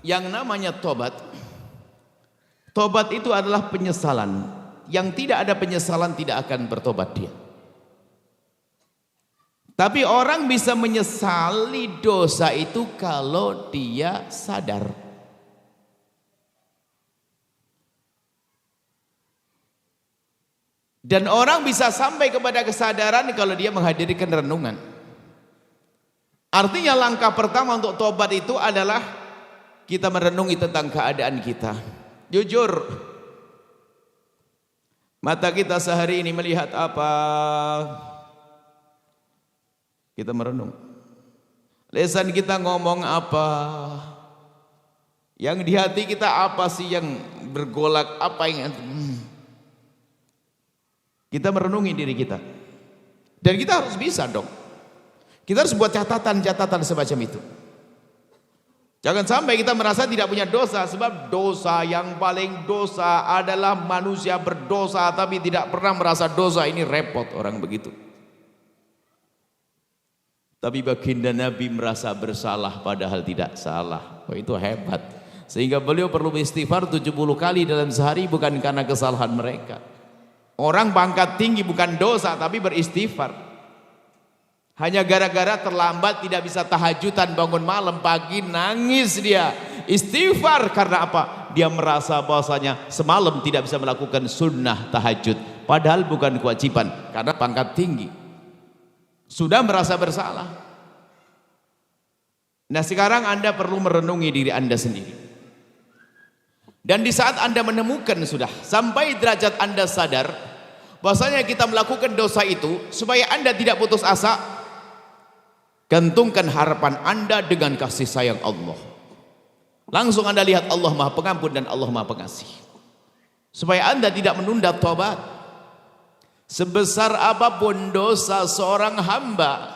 Yang namanya tobat, tobat itu adalah penyesalan. Yang tidak ada penyesalan tidak akan bertobat dia. Tapi orang bisa menyesali dosa itu kalau dia sadar. Dan orang bisa sampai kepada kesadaran kalau dia menghadirkan renungan. Artinya langkah pertama untuk tobat itu adalah kita merenungi tentang keadaan kita. Jujur, mata kita sehari ini melihat apa? Kita merenung. Lisan kita ngomong apa? Yang di hati kita apa sih yang bergolak? Apa yang kita merenungi diri kita. Dan kita harus bisa dong. Kita harus buat catatan-catatan semacam itu. Jangan sampai kita merasa tidak punya dosa, sebab dosa yang paling dosa adalah manusia berdosa tapi tidak pernah merasa dosa. Ini repot orang begitu. Tapi baginda Nabi merasa bersalah padahal tidak salah. Oh, itu hebat. Sehingga beliau perlu istighfar 70 kali dalam sehari bukan karena kesalahan mereka. Orang pangkat tinggi bukan dosa tapi beristighfar. Hanya gara-gara terlambat tidak bisa tahajudan bangun malam, pagi nangis dia. Istighfar karena apa? Dia merasa bahwasanya semalam tidak bisa melakukan sunnah tahajud. Padahal bukan kewajiban karena pangkat tinggi. Sudah merasa bersalah. Nah sekarang Anda perlu merenungi diri Anda sendiri. Dan di saat Anda menemukan sudah sampai derajat Anda sadar bahwasanya kita melakukan dosa itu, supaya Anda tidak putus asa, gantungkan harapan Anda dengan kasih sayang Allah. Langsung Anda lihat Allah Maha Pengampun dan Allah Maha Pengasih. Supaya Anda tidak menunda tobat. Sebesar apapun dosa seorang hamba,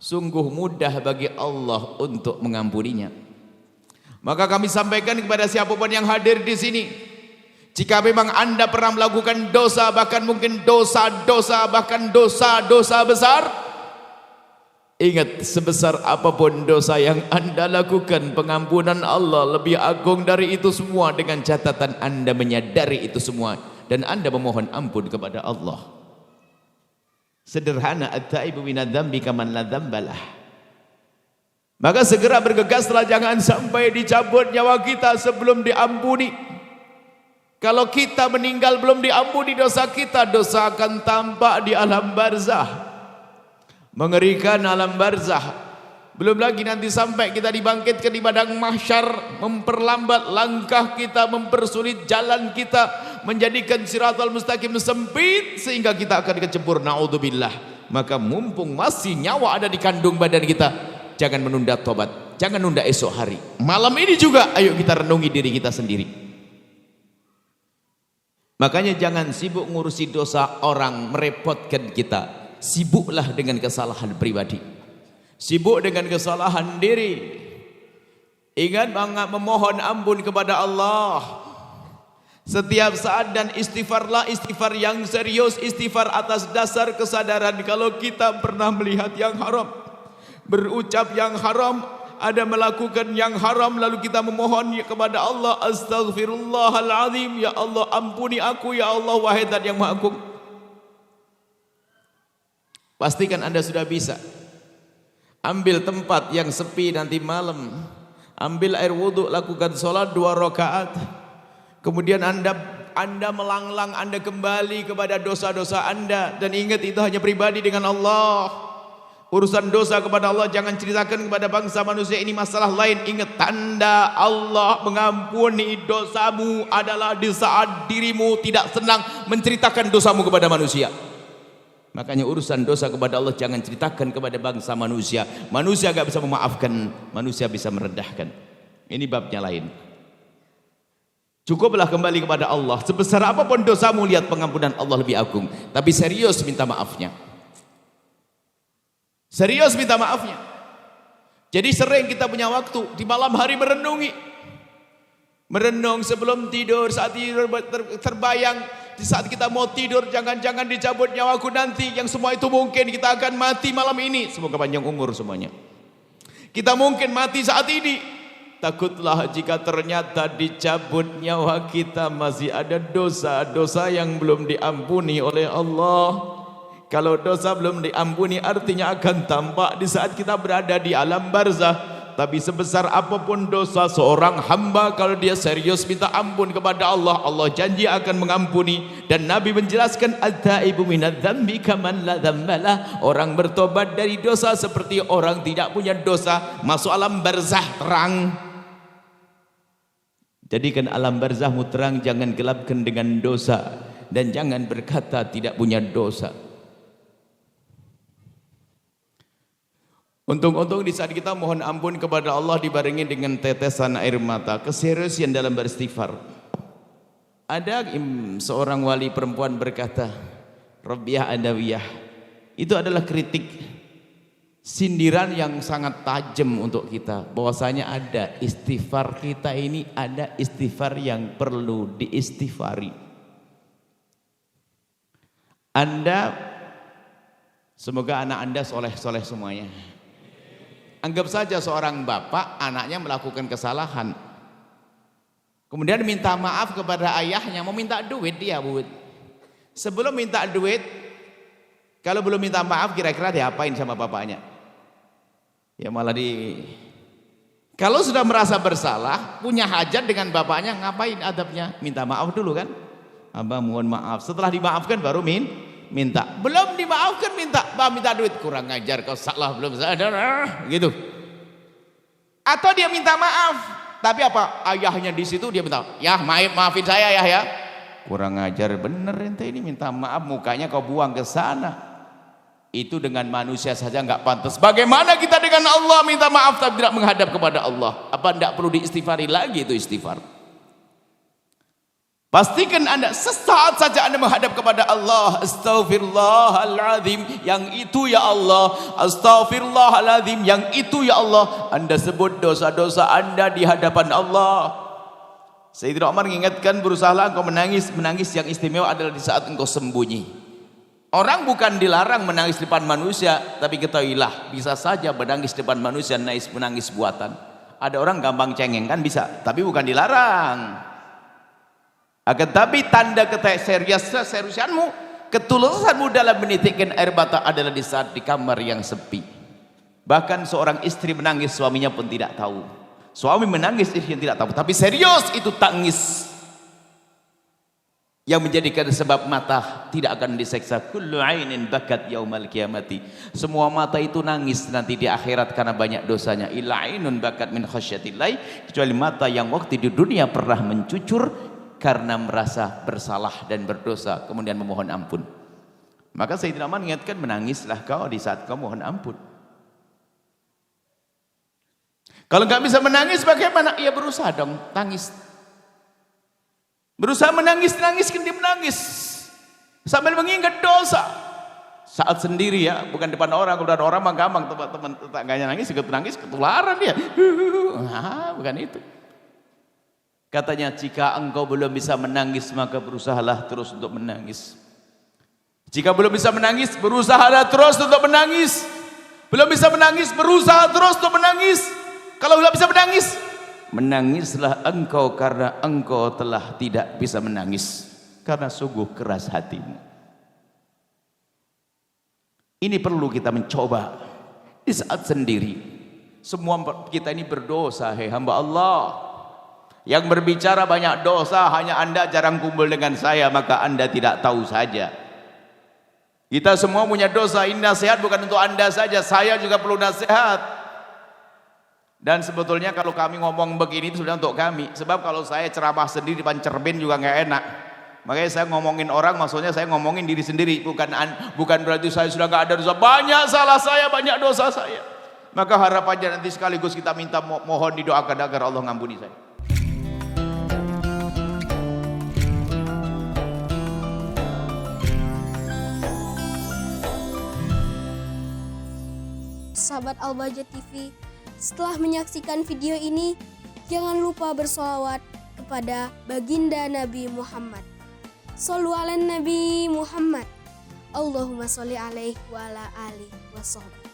sungguh mudah bagi Allah untuk mengampuninya. Maka kami sampaikan kepada siapapun yang hadir di sini, jika memang Anda pernah melakukan dosa, bahkan mungkin dosa-dosa, bahkan dosa-dosa besar, ingat, sebesar apapun dosa yang Anda lakukan, pengampunan Allah lebih agung dari itu semua, dengan catatan Anda menyadari itu semua dan Anda memohon ampun kepada Allah. Sederhana, at-taibu minadz-dzambi kaman la dzambalah. Maka segera bergegaslah, jangan sampai dicabut nyawa kita sebelum diampuni. Kalau kita meninggal belum diampuni dosa kita, dosa akan tampak di alam barzah. Mengerikan alam barzah. Belum lagi nanti sampai kita dibangkitkan di padang mahsyar, memperlambat langkah kita, mempersulit jalan kita, menjadikan siratal mustaqim sempit sehingga kita akan kecebur, naudzubillah. Maka mumpung masih nyawa ada di kandung badan kita, jangan menunda tobat, jangan nunda esok hari. Malam ini juga ayo kita renungi diri kita sendiri. Makanya jangan sibuk ngurusi dosa orang, merepotkan kita. Sibuklah dengan kesalahan pribadi, sibuk dengan kesalahan diri. Ingat banget memohon ampun kepada Allah setiap saat, dan istighfarlah istighfar yang serius, istighfar atas dasar kesadaran kalau kita pernah melihat yang haram, berucap yang haram, ada melakukan yang haram, lalu kita memohon kepada Allah, astaghfirullahaladzim, ya Allah ampuni aku, ya Allah wahai Zat yang Maha Agung. Pastikan Anda sudah bisa. Ambil tempat yang sepi nanti malam, ambil air wudhu, lakukan sholat 2 rakaat. Kemudian Anda melanglang, Anda kembali kepada dosa-dosa Anda, dan ingat itu hanya pribadi dengan Allah. Urusan dosa kepada Allah jangan ceritakan kepada bangsa manusia, ini masalah lain. Ingat, tanda Allah mengampuni dosamu adalah di saat dirimu tidak senang menceritakan dosamu kepada manusia. Makanya urusan dosa kepada Allah jangan ceritakan kepada bangsa manusia. Manusia gak bisa memaafkan, manusia bisa merendahkan. Ini babnya lain. Cukuplah kembali kepada Allah. Sebesar apapun dosamu, lihat pengampunan Allah lebih agung. Tapi serius minta maafnya. Serius minta maafnya. Jadi sering kita punya waktu di malam hari merenungi. Merenung sebelum tidur, saat tidur terbayang. Di saat kita mau tidur, jangan-jangan dicabut nyawaku nanti. Yang semua itu mungkin kita akan mati malam ini. Semoga panjang umur semuanya. Kita mungkin mati saat ini. Takutlah jika ternyata dicabut nyawa kita masih ada dosa-dosa yang belum diampuni oleh Allah. Kalau dosa belum diampuni artinya akan tampak di saat kita berada di alam barzah. Tapi sebesar apapun dosa seorang hamba, kalau dia serius minta ampun kepada Allah, Allah janji akan mengampuni. Dan Nabi menjelaskan, at-taibu minadz-dzambi kaman la dzambalah. Orang bertobat dari dosa seperti orang tidak punya dosa. Masuk alam barzah terang. Jadikan alam barzahmu terang, jangan gelapkan dengan dosa. Dan jangan berkata tidak punya dosa. Untung-untung di saat kita mohon ampun kepada Allah dibarengi dengan tetesan air mata, keseriusan dalam beristighfar. Ada seorang wali perempuan berkata, Rabbiyah Adawiyah, itu adalah kritik, sindiran yang sangat tajam untuk kita, bahwasanya ada istighfar kita ini, ada istighfar yang perlu diistighfari. Anda, semoga anak Anda soleh-soleh semuanya. Anggap saja seorang bapak, anaknya melakukan kesalahan, kemudian minta maaf kepada ayahnya, mau minta duit dia, Bu. Sebelum minta duit, kalau belum minta maaf, kira-kira diapain sama bapaknya? Ya malah kalau sudah merasa bersalah, punya hajat dengan bapaknya, ngapain adabnya? Minta maaf dulu kan? Abang mohon maaf. Setelah dimaafkan baru minta. Belum dimaafkan minta, bah minta duit, kurang ngajar kau, salah belum sadar, gitu. Atau dia minta maaf, tapi apa? Ayahnya di situ, dia minta, ya maafin saya ya. Kurang ngajar bener ente ini, minta maaf, mukanya kau buang ke sana. Itu dengan manusia saja nggak pantas. Bagaimana kita dengan Allah minta maaf tapi tidak menghadap kepada Allah? Apa tidak perlu diistighfari lagi itu istighfar? Pastikan Anda sesaat saja Anda menghadap kepada Allah, astaghfirullahaladzim, yang itu ya Allah, astaghfirullahaladzim, yang itu ya Allah. Anda sebut dosa-dosa Anda di hadapan Allah. Sayyidina Umar mengingatkan, berusahalah engkau menangis. Menangis yang istimewa adalah di saat engkau sembunyi. Orang bukan dilarang menangis di depan manusia, tapi ketahuilah bisa saja menangis di depan manusia menangis buatan. Ada orang gampang cengeng kan bisa, tapi bukan dilarang. Akan tapi tanda keseriusanmu, ketulusanmu dalam menitikkan air mata adalah di saat di kamar yang sepi. Bahkan seorang istri menangis, suaminya pun tidak tahu. Suami menangis, istri tidak tahu. Tapi serius itu tangis yang menjadikan sebab mata tidak akan diseksa. Kullu ainin bakat yaumal qiyamati. Semua mata itu nangis nanti di akhirat karena banyak dosanya. Illa ainun bakat min khasyatillah, kecuali mata yang waktu di dunia pernah mencucur karena merasa bersalah dan berdosa, kemudian memohon ampun. Maka Sayyidina Umar mengingatkan, menangislah kau di saat kau mohon ampun. Kalau nggak bisa menangis bagaimana? Ya berusaha dong, tangis. Berusaha menangis-nangiskan dia menangis sambil mengingat dosa. Saat sendiri ya, bukan depan orang. Kalau depan orang mah gampang, teman tetangganya nangis, ikut nangis, ketularan dia. Bukan itu. Katanya, jika engkau belum bisa menangis, maka berusahalah terus untuk menangis. Jika belum bisa menangis, berusahalah terus untuk menangis. Belum bisa menangis, berusaha terus untuk menangis. Kalau belum bisa menangis, menangislah engkau karena engkau telah tidak bisa menangis, karena sungguh keras hatimu. Ini perlu kita mencoba di saat sendiri. Semua kita ini berdosa, hei hamba Allah. Yang berbicara banyak dosa, hanya Anda jarang kumpul dengan saya, maka Anda tidak tahu saja. Kita semua punya dosa. Ini nasihat bukan untuk Anda saja, saya juga perlu nasihat. Dan sebetulnya kalau kami ngomong begini itu sudah untuk kami. Sebab kalau saya ceramah sendiri depan cermin juga nggak enak. Makanya saya ngomongin orang, maksudnya saya ngomongin diri sendiri. Bukan berarti saya sudah nggak ada dosa. Banyak salah saya, banyak dosa saya. Maka harapannya nanti sekaligus kita minta mohon didoakan agar Allah ngampuni saya. Sahabat Al-Bahjah TV, setelah menyaksikan video ini, jangan lupa bersolawat kepada baginda Nabi Muhammad. Shollu ala Nabi Muhammad. Allahumma sholli alaihi wa ala alihi wa sahbihi.